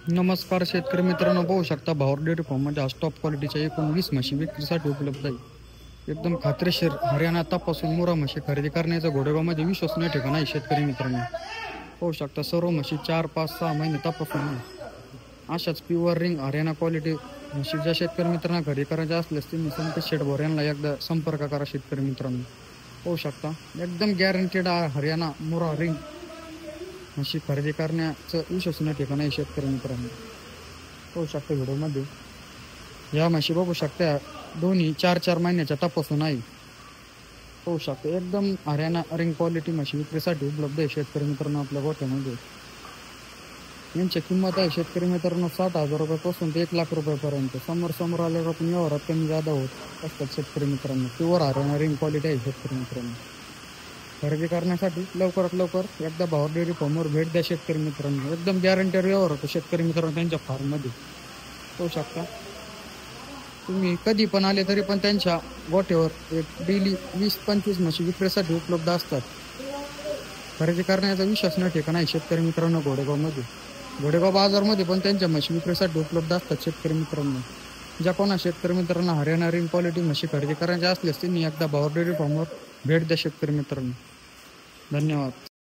नमस्कार शेतकरी मित्रांनो, पाहू शकता भावर डेअरी फार्ममध्ये आज टॉप क्वालिटीच्या एकूण 20 म्हशी विक्रीसाठी उपलब्ध आहे. एकदम खात्रीशीर हरियाणा तपासून मुरा म्हशी खरेदी करण्याचा घोडेगावमध्ये विश्वसनीय ठिकाण आहे. शेतकरी मित्रांनो पाहू शकता, सर्व म्हशी 4, 5, 6 महिने तपासून आहे. अशाच प्युअर रिंग हरियाणा क्वालिटी म्हशी ज्या शेतकरी मित्रांना खरेदी करायच्या असल्यास तुम्ही संकेत शेठ भोर यांना एकदा संपर्क करा. शेतकरी मित्रांनो पाहू शकता, एकदम गॅरंटेड हरियाणा मुरा रिंग म्हशी खरेदी करण्याचं विश्वसनीय ठिकाण आहे. शेतकरी मित्रांनो पाहू शकता व्हिडिओमध्ये या म्हशी बघू शकता, दोन्ही 4-4 महिन्याच्या तपासून आहे. पाहू शकता एकदम हरियाणा रिंग क्वालिटी म्हशी विक्रीसाठी उपलब्ध आहे. शेतकरी मित्रांनो आपल्या गोठ्यामध्ये यांची किंमत आहे शेतकरी मित्रांनो 60,000 रुपयापासून ते 1,00,000 रुपयापर्यंत. समोर आल्यावर आपण व्यवहारात कमी जादा होत असतात. शेतकरी मित्रांनो प्युअर हरियाणा रिंग क्वालिटी आहे. शेतकरी मित्रांनो खरेदी करण्यासाठी लवकरात लवकर एकदा भावर डेअरी फार्मवर भेट द्या. शेतकरी मित्रांनो एकदम गॅरंटेड व्यवहार होतो. शेतकरी मित्रांनो त्यांच्या फार्ममध्ये पाहू शकता, तुम्ही कधी पण आले तरी पण त्यांच्या गोठ्यावर एक डेली 20-25 म्हशी विक्रीसाठी उपलब्ध असतात. खरेदी करण्याचा विश्वासनीय ठिकाण आहे. शेतकरी मित्रांनो घोडेगाव बाजारमध्ये पण त्यांच्या म्हशी विक्रीसाठी उपलब्ध असतात. शेतकरी मित्रांनो ज्या कोणा शेतकरी मित्रांना हरियाणा रिंग क्वालिटी म्हशी खरेदी करायच्या असल्यास त्यांनी एकदा भावर डेअरी फार्मवर भेट द्या. शेतकरी मित्रांनो धन्यवाद.